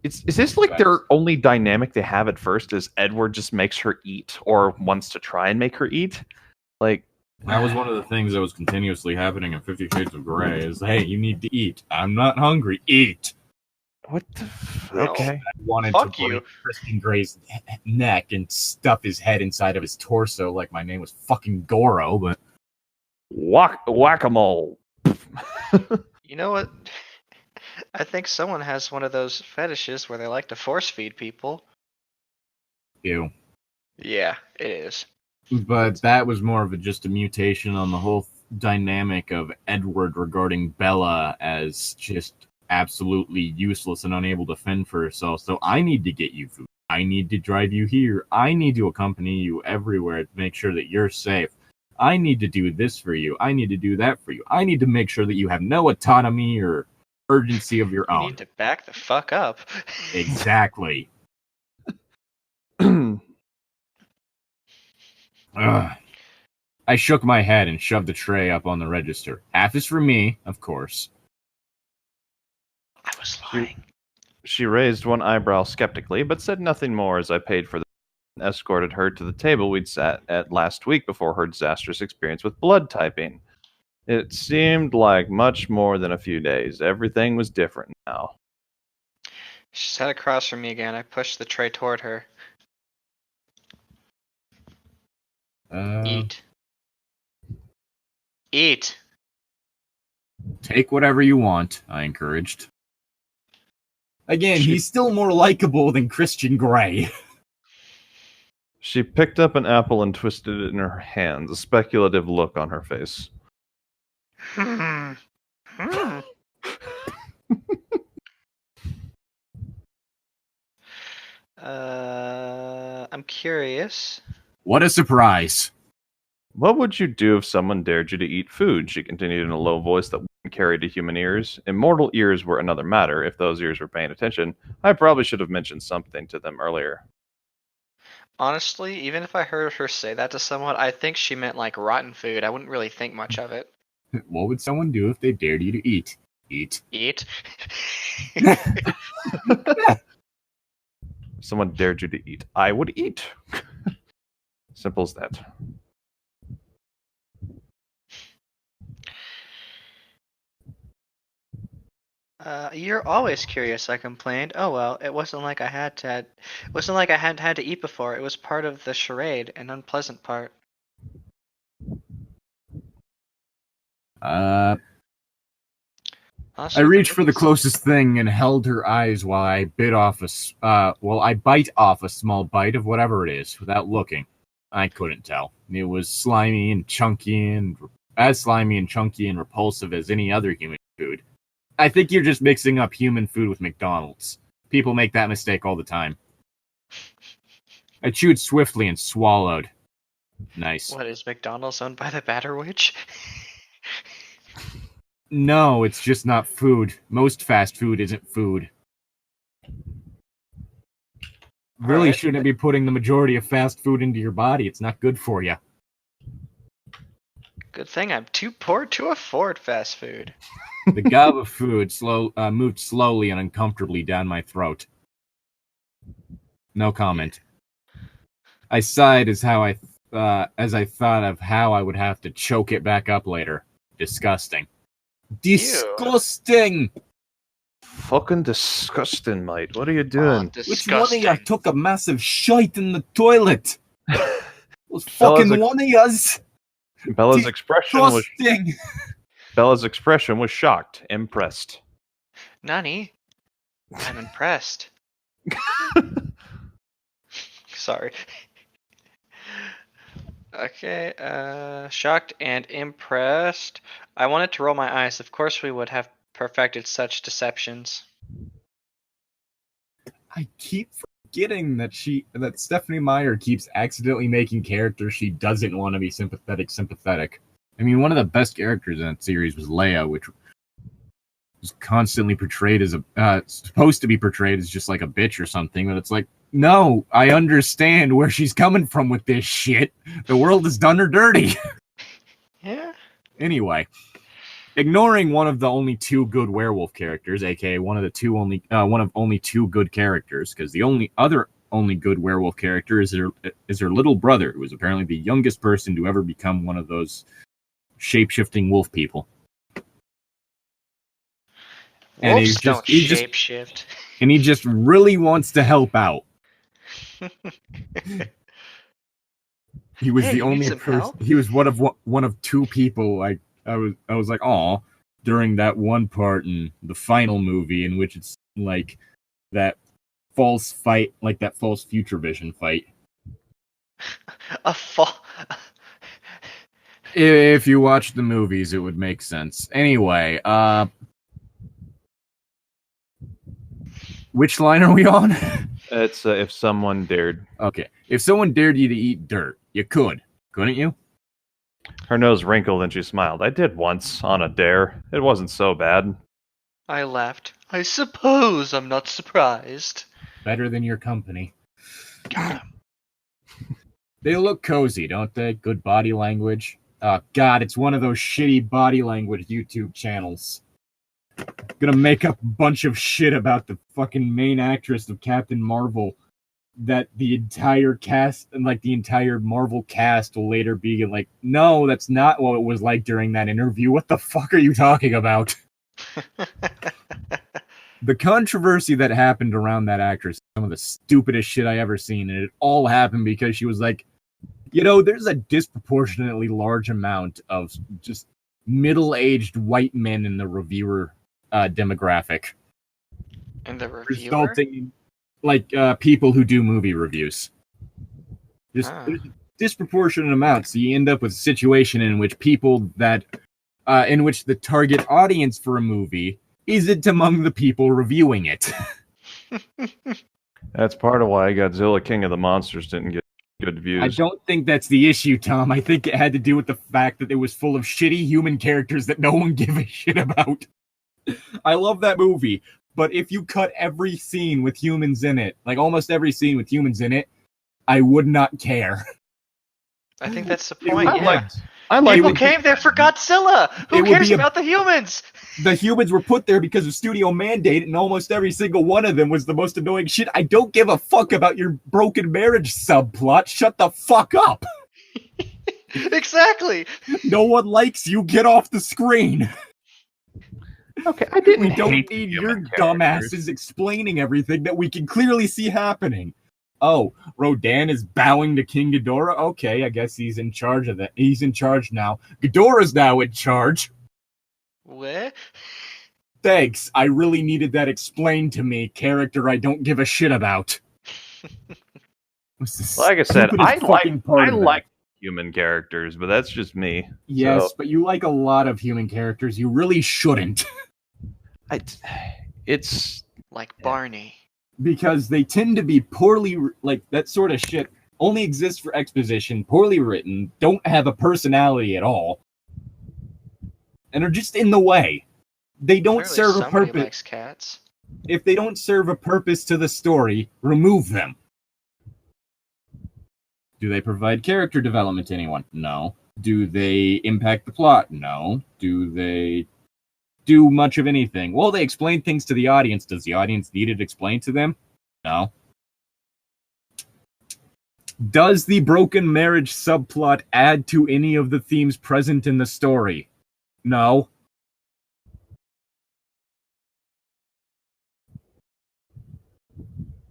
is this like their only dynamic they have at first is Edward just makes her eat or wants to try and make her eat? Like, that was one of the things that was continuously happening in 50 Shades of Grey is, hey, you need to eat. I'm not hungry. Eat. what the okay. I wanted Fuck to you. break Christian Grey's neck and stuff his head inside of his torso like my name was fucking Goro, but Whack-a-mole. You know what? I think someone has one of those fetishes where they like to force feed people. ew. Yeah, it is. But that was more of just a mutation on the whole dynamic of Edward regarding Bella as just absolutely useless and unable to fend for herself. So I need to get you food. I need to drive you here. I need to accompany you everywhere to make sure that you're safe. I need to do this for you. I need to do that for you. I need to make sure that you have no autonomy or urgency of your You own. need to back the fuck up. Exactly. Ugh. I shook my head and shoved the tray up on the register. Half is for me, of course. I was lying. She raised one eyebrow skeptically, but said nothing more as I paid for the and escorted her to the table we'd sat at last week before her disastrous experience with blood typing. It seemed like much more than a few days. Everything was different now. She sat across from me again. I pushed the tray toward her. Eat. Eat. Take whatever you want, I encouraged. Again, he's still more likable than Christian Grey. She picked up an apple and twisted it in her hands, a speculative look on her face. I'm curious. What a surprise. What would you do if someone dared you to eat food? She continued in a low voice that wouldn't carry to human ears. Immortal ears were another matter. If those ears were paying attention, I probably should have mentioned something to them earlier. Honestly, even if I heard her say that to someone, I think she meant like rotten food. I wouldn't really think much of it. What would someone do if they dared you to eat? Eat. Eat. If someone dared you to eat, I would eat. Simple as that. You're always curious, I complained. Oh well, it wasn't like I hadn't had to eat before. It was part of the charade, an unpleasant part. I Honestly, reached for the closest thing and held her eyes while I bite off a small bite of whatever it is without looking. I couldn't tell. It was slimy and chunky and repulsive as any other human food. I think you're just mixing up human food with McDonald's. People make that mistake all the time. I chewed swiftly and swallowed. Nice. What, is McDonald's owned by the Batter Witch? No, it's just not food. Most fast food isn't food. Really Alright. shouldn't be putting the majority of fast food into your body. It's not good for you. Good thing I'm too poor to afford fast food. The gob of food moved slowly and uncomfortably down my throat. No comment. I sighed as I thought of how I would have to choke it back up later. Disgusting. Disgusting! Fucking disgusting, mate. What are you doing? Which one of you took a massive shite in the toilet? Was fucking one of yous. Bella's expression Disgusting. was shocked, impressed. Nani? I'm impressed. Sorry. Okay, shocked and impressed. I wanted to roll my eyes. Of course we would have perfected such deceptions. I keep forgetting that Stephenie Meyer keeps accidentally making characters she doesn't want to be sympathetic. I mean, one of the best characters in that series was Leia, which was constantly portrayed as supposed to be portrayed as just like a bitch or something, but it's like, no, I understand where she's coming from with this shit. The world has done her dirty. Yeah. Anyway, ignoring one of the only two good werewolf characters, aka one of only two good characters, because the only good werewolf character is her little brother, who is apparently the youngest person to ever become one of those shape-shifting wolf people. Wolves don't shape-shift. And he just really wants to help out. He was the only person. He was one of two people. I was like, aw, during that one part in the final movie in which it's like that false fight, like that false future vision fight. If you watch the movies, it would make sense. Anyway, which line are we on? It's if someone dared. Okay. If someone dared you to eat dirt, you could, couldn't you? Her nose wrinkled and she smiled. I did once, on a dare. It wasn't so bad. I laughed. I suppose I'm not surprised. Better than your company. Got him. They look cozy, don't they? Good body language. Oh, God, it's one of those shitty body language YouTube channels. Gonna make up a bunch of shit about the fucking main actress of Captain Marvel that the entire cast and like the entire Marvel cast will later be like, no, that's not what it was like during that interview. What the fuck are you talking about? The controversy that happened around that actress is some of the stupidest shit I ever seen, and it all happened because she was like, you know, there's a disproportionately large amount of just middle-aged white men in the reviewer demographic. And the reviewer? Resulting in, like, people who do movie reviews. Just there's a disproportionate amount, so you end up with a situation in which people that, in which the target audience for a movie isn't among the people reviewing it. That's part of why Godzilla King of the Monsters didn't get good views. I don't think that's the issue, Tom. I think it had to do with the fact that it was full of shitty human characters that no one gave a shit about. I love that movie, but if you cut every scene with humans in it, like almost every scene with humans in it, I would not care. I think that's the point, People came there for Godzilla! Who cares about the humans? The humans were put there because of studio mandate, and almost every single one of them was the most annoying shit. I don't give a fuck about your broken marriage subplot. Shut the fuck up. Exactly. No one likes you. Get off the screen. Okay, I didn't. We don't need your dumbasses explaining everything that we can clearly see happening. Oh, Rodan is bowing to King Ghidorah? Okay, I guess he's in charge of that. He's in charge now. Ghidorah's now in charge. What? Thanks. I really needed that explained to me, character I don't give a shit about. Like I said, I like human characters, but that's just me. Yes, so. But you like a lot of human characters. You really shouldn't. It's like Barney. Because they tend to be poorly, like, that sort of shit only exists for exposition, poorly written, don't have a personality at all, and are just in the way. They don't serve a purpose. Likes cats. If they don't serve a purpose to the story, remove them. Do they provide character development to anyone? No. Do they impact the plot? No. Do they do much of anything? Well, they explain things to the audience. Does the audience need it explained to them? No. Does the broken marriage subplot add to any of the themes present in the story? No.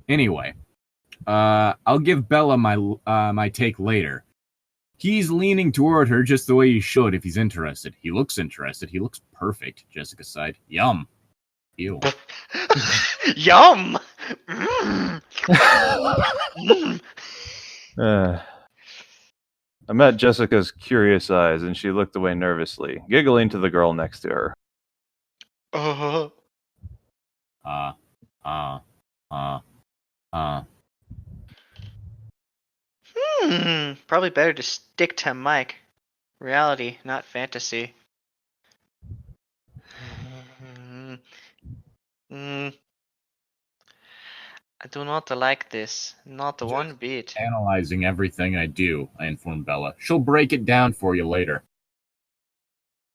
Anyway, I'll give Bella my take later. He's leaning toward her just the way he should if he's interested. He looks interested. He looks perfect, Jessica sighed. Yum. Ew. Yum! Mm. Mm. I met Jessica's curious eyes, and she looked away nervously, giggling to the girl next to her. Probably better to stick to Mike. Reality, not fantasy. I do not like this. Not one bit. Analyzing everything I do, I informed Bella. She'll break it down for you later.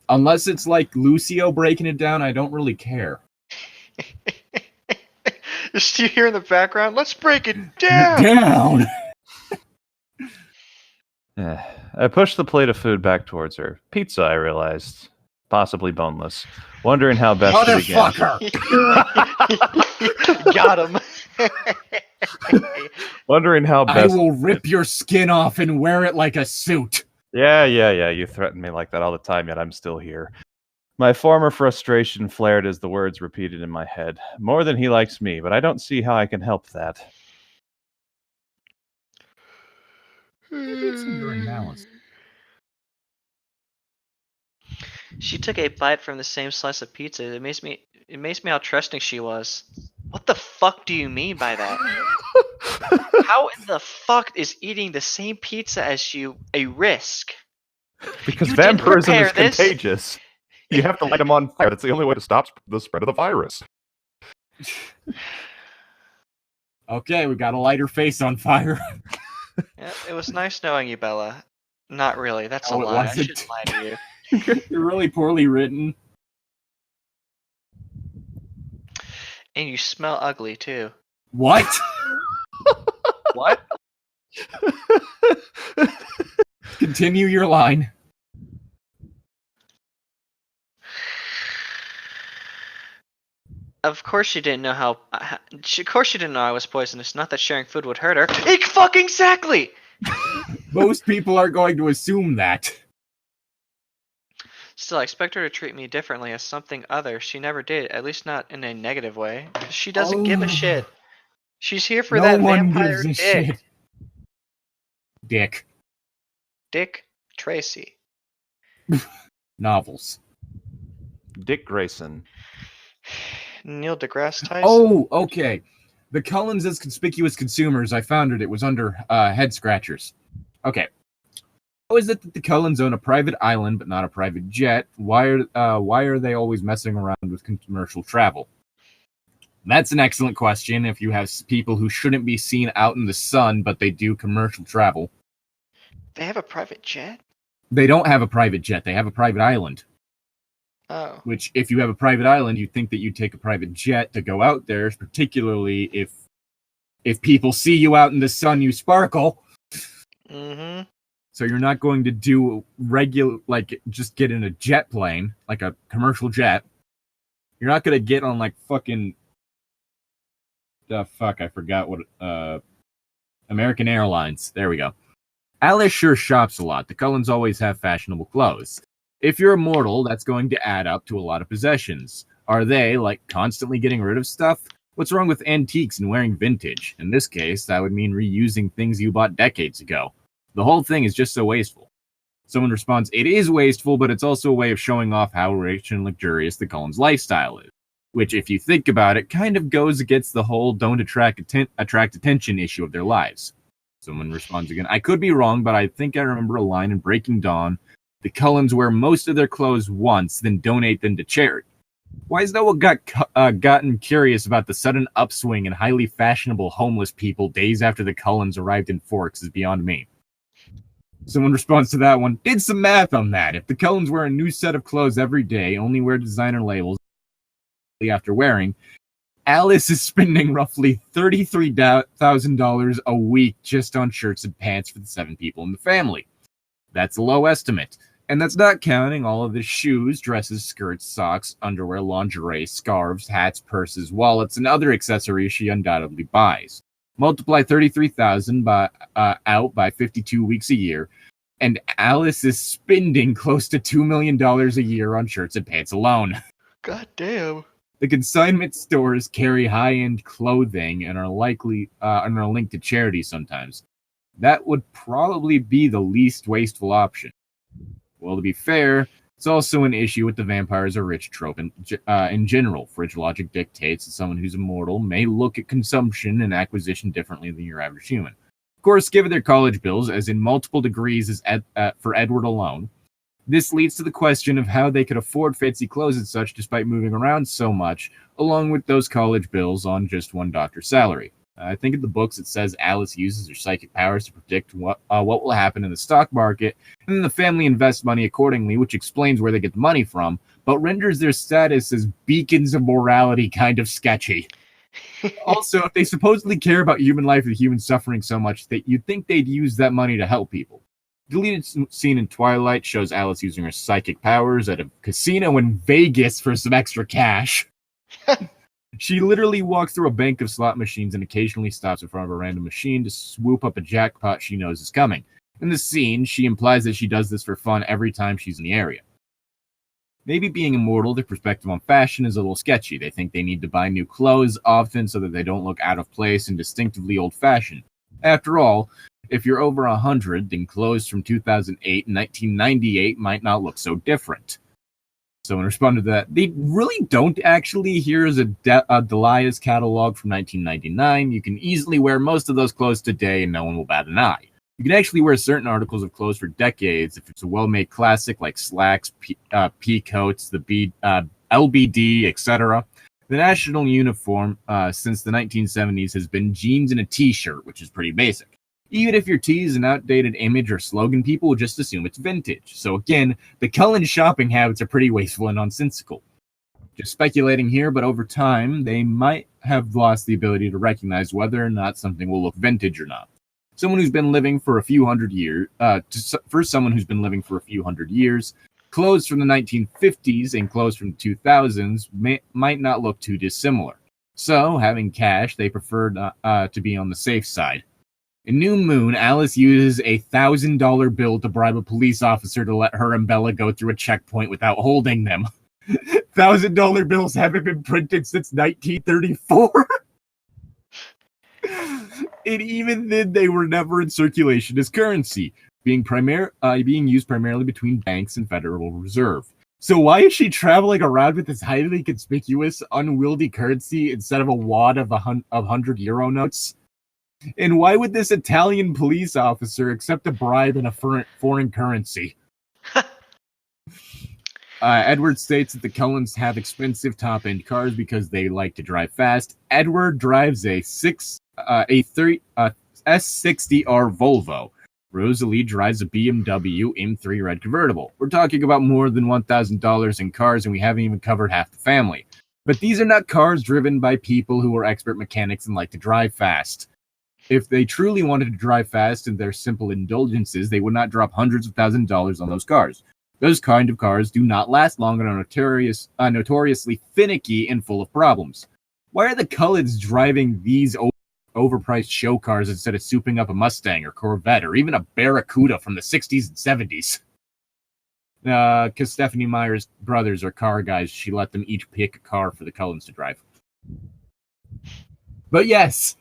Unless it's like Lucio breaking it down, I don't really care. Just you hear in the background, let's break it down! Down! I pushed the plate of food back towards her. Pizza, I realized. Possibly boneless. Wondering how best to begin. Motherfucker! Got him. Wondering how I best... will rip your skin off and wear it like a suit. Yeah. You threaten me like that all the time, yet I'm still here. My former frustration flared as the words repeated in my head. More than he likes me, but I don't see how I can help that. Maybe it's enduring malice. She took a bite from the same slice of pizza. It makes me how trusting she was. What the fuck do you mean by that? How in the fuck is eating the same pizza as you a risk? Because You didn't vampirism is prepare this. contagious. You have to light them on fire. That's the only way to stop the spread of the virus. Okay, we got a lighter face on fire. Yeah, it was nice knowing you, Bella. Not really. That's a No, it lie. I wasn't. shouldn't lie to you. You're really poorly written. And you smell ugly too. What? What? Continue your line. Of course she didn't know how. Of course she didn't know I was poisonous. Not that sharing food would hurt her. Fucking exactly. Most people are going to assume that. Still, I expect her to treat me differently as something other. She never did, at least not in a negative way. She doesn't give a shit. She's here for that vampire dick. Shit. Dick Tracy. Novels. Dick Grayson. Neil deGrasse Tyson. Oh, okay. The Cullens as conspicuous consumers, I found it was under head scratchers. Okay. How is it that the Cullens own a private island but not a private jet? Why are they always messing around with commercial travel? That's an excellent question if you have people who shouldn't be seen out in the sun, but they do commercial travel. They have a private jet? They don't have a private jet. They have a private island. Oh. Which, if you have a private island, you'd think that you'd take a private jet to go out there, particularly if people see you out in the sun, you sparkle. Mm-hmm. So you're not going to do regular, like, just get in a jet plane, like a commercial jet. You're not going to get on, like, fucking... I forgot what... American Airlines. There we go. Alice sure shops a lot. The Cullens always have fashionable clothes. If you're immortal, that's going to add up to a lot of possessions. Are they, like, constantly getting rid of stuff? What's wrong with antiques and wearing vintage? In this case, that would mean reusing things you bought decades ago. The whole thing is just so wasteful. Someone responds, it is wasteful, but it's also a way of showing off how rich and luxurious the Cullens' lifestyle is. Which, if you think about it, kind of goes against the whole don't attract attention issue of their lives. Someone responds again, I could be wrong, but I think I remember a line in Breaking Dawn. The Cullens wear most of their clothes once, then donate them to charity. Why has no one gotten curious about the sudden upswing in highly fashionable homeless people days after the Cullens arrived in Forks is beyond me. Someone responds to that one, did some math on that. If the Cullens wear a new set of clothes every day, only wear designer labels after wearing, Alice is spending roughly $33,000 a week just on shirts and pants for the 7 people in the family. That's a low estimate. And that's not counting all of the shoes, dresses, skirts, socks, underwear, lingerie, scarves, hats, purses, wallets, and other accessories she undoubtedly buys. Multiply 33,000 out by 52 weeks a year, and Alice is spending close to $2 million a year on shirts and pants alone. God damn. The consignment stores carry high-end clothing and are likely and are linked to charity sometimes. That would probably be the least wasteful option. Well, to be fair, it's also an issue with the vampires are rich trope in general. Fridge logic dictates that someone who's immortal may look at consumption and acquisition differently than your average human. Of course, given their college bills, as in multiple degrees for Edward alone, this leads to the question of how they could afford fancy clothes and such despite moving around so much, along with those college bills on just one doctor's salary. I think in the books it says Alice uses her psychic powers to predict what will happen in the stock market, and then the family invests money accordingly, which explains where they get the money from, but renders their status as beacons of morality kind of sketchy. Also, if they supposedly care about human life and human suffering so much, that you'd think they'd use that money to help people. Deleted scene in Twilight shows Alice using her psychic powers at a casino in Vegas for some extra cash. She literally walks through a bank of slot machines and occasionally stops in front of a random machine to swoop up a jackpot she knows is coming. In the scene, she implies that she does this for fun every time she's in the area. Maybe being immortal, their perspective on fashion is a little sketchy. They think they need to buy new clothes often so that they don't look out of place and distinctively old-fashioned. After all, if you're over 100, then clothes from 2008 and 1998 might not look so different. Someone responded to that. They really don't actually. Here's a Delia's catalog from 1999. You can easily wear most of those clothes today and no one will bat an eye. You can actually wear certain articles of clothes for decades if it's a well-made classic like slacks, pea coats, the LBD, etc. The national uniform since the 1970s has been jeans and a t-shirt, which is pretty basic. Even if your tee is an outdated image or slogan, people will just assume it's vintage. So again, the Cullen shopping habits are pretty wasteful and nonsensical. Just speculating here, but over time, they might have lost the ability to recognize whether or not something will look vintage or not. Someone who's been living for a few hundred years, for someone who's been living for a few hundred years, clothes from the 1950s and clothes from the 2000s might not look too dissimilar. So, having cash, they prefer to be on the safe side. In New Moon, Alice uses a $1,000 bill to bribe a police officer to let her and Bella go through a checkpoint without holding them. $1,000 bills haven't been printed since 1934. And even then, they were never in circulation as currency, being used primarily between banks and Federal Reserve. So why is she traveling around with this highly conspicuous, unwieldy currency instead of a wad of 100 euro notes? And why would this Italian police officer accept a bribe in a foreign currency? Edward states that the Cullens have expensive top-end cars because they like to drive fast. Edward drives a S60R Volvo. Rosalie drives a BMW M3 red convertible. We're talking about more than $1,000 in cars, and we haven't even covered half the family. But these are not cars driven by people who are expert mechanics and like to drive fast. If they truly wanted to drive fast in their simple indulgences, they would not drop hundreds of thousands of dollars on those cars. Those kind of cars do not last long and are notoriously finicky and full of problems. Why are the Cullens driving these overpriced show cars instead of souping up a Mustang or Corvette or even a Barracuda from the 60s and 70s? Because Stephenie Meyer's brothers are car guys, she let them each pick a car for the Cullens to drive. But yes,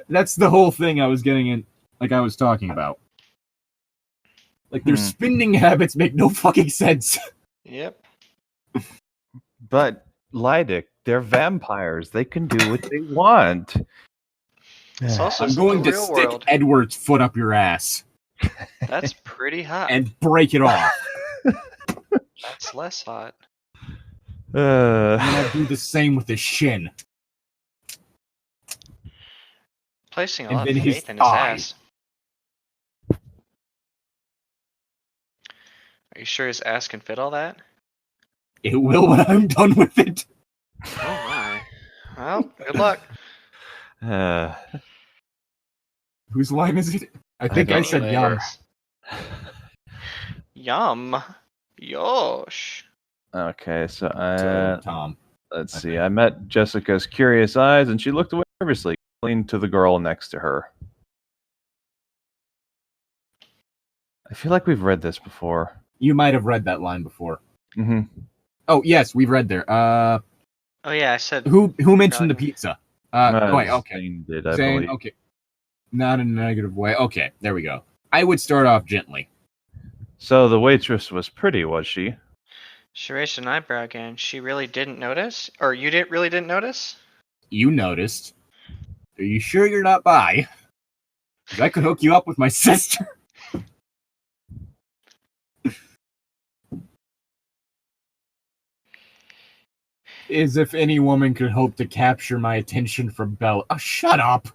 that's the whole thing I was getting in, like I was talking about. Like, their spending habits make no fucking sense. Yep. But, Llytic, they're vampires. They can do what they want. It's also I'm going the to real stick world. Edward's foot up your ass That's pretty hot. and break it off. That's less hot. And I'll do the same with his shin. Placing a And lot then of his faith in his thigh. ass. Are you sure his ass can fit all that? It will when I'm done with it. Oh my. Well, good luck. Whose line is it? I think I said yum. Yum. Yosh. Okay, so Tom. let's see. I met Jessica's curious eyes, and she looked away nervously, leaned to the girl next to her. I feel like we've read this before. You might have read that line before. Mm-hmm. Oh yes, we've read there. Oh yeah, I said. Who mentioned the pizza? Wait, okay. Zane did, I Zane, believe. okay. Not in a negative way. Okay, there we go. I would start off gently. So the waitress was pretty, was she? She raised an eyebrow again. She really didn't notice? Or you really didn't notice? You noticed. Are you sure you're not bi? 'Cause I could hook you up with my sister. As if any woman could hope to capture my attention from Bella. Oh, shut up.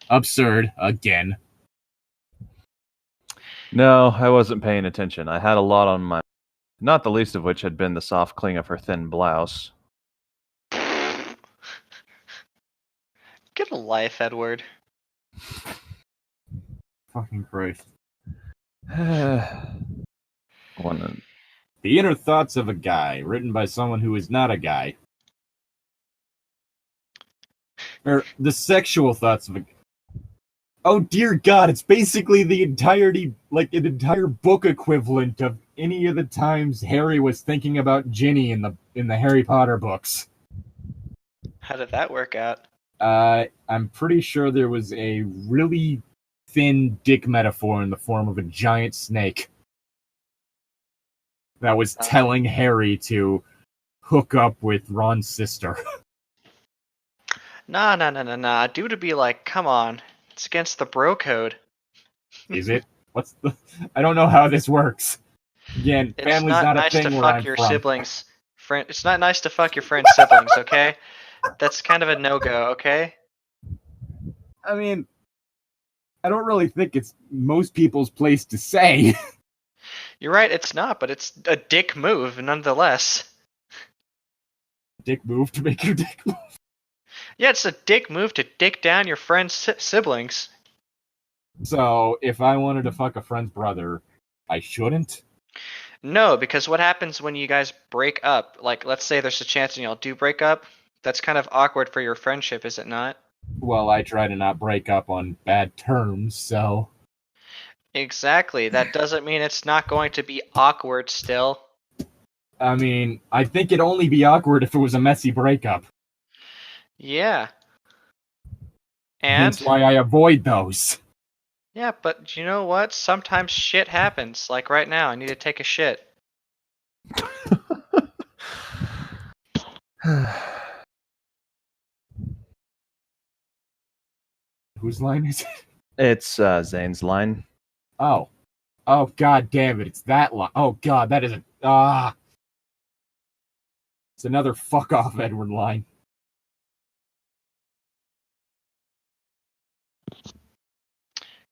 Absurd. Again. No, I wasn't paying attention. I had a lot on my... Not the least of which had been the soft cling of her thin blouse. Get a life, Edward. Fucking Christ. One. The Inner Thoughts of a Guy, written by someone who is not a guy. Or the sexual thoughts of a... Oh dear God, it's basically the entirety, like an entire book equivalent of any of the times Harry was thinking about Ginny in the Harry Potter books. How did that work out? I'm pretty sure there was a really thin dick metaphor in the form of a giant snake that was telling Harry to hook up with Ron's sister. Nah. Dude would be like, come on. It's against the bro code. Is it? I don't know how this works. Again, family's not a thing where I'm from. Siblings. It's not nice to fuck your friend's siblings, okay? That's kind of a no-go, okay? I mean, I don't really think it's most people's place to say. You're right, it's not, but it's a dick move, nonetheless. Dick move to make your dick move? Yeah, it's a dick move to dick down your friend's siblings. So, if I wanted to fuck a friend's brother, I shouldn't? No, because what happens when you guys break up? Like, let's say there's a chance and y'all do break up. That's kind of awkward for your friendship, is it not? Well, I try to not break up on bad terms, so... Exactly. That doesn't mean it's not going to be awkward still. I mean, I think it'd only be awkward if it was a messy breakup. Yeah. And? That's why I avoid those. Yeah, but you know what? Sometimes shit happens. Like right now, I need to take a shit. Whose line is it? It's Zane's line. Oh. Oh, God damn it. It's that line. Oh, God, that is a... It's another fuck off Edward line.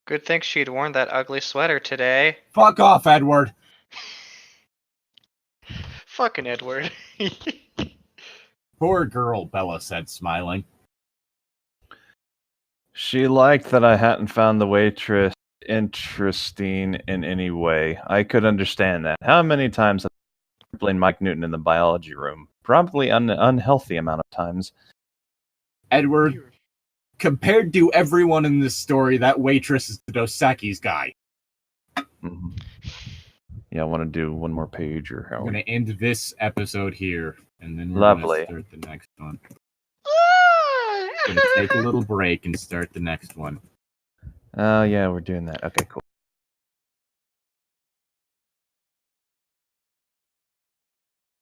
Good thing she'd worn that ugly sweater today. Fuck off, Edward! Fucking Edward. Poor girl, Bella said, smiling. She liked that I hadn't found the waitress interesting in any way. I could understand that. How many times have I played Mike Newton in the biology room? Probably an unhealthy amount of times. Edward, compared to everyone in this story, that waitress is the Dos Equis guy. Mm-hmm. Yeah, I want to do one more page or how. I'm going to end this episode here, and then we're going to start the next one. I'm going to take a little break and start the next one. Oh, yeah, we're doing that. Okay, cool.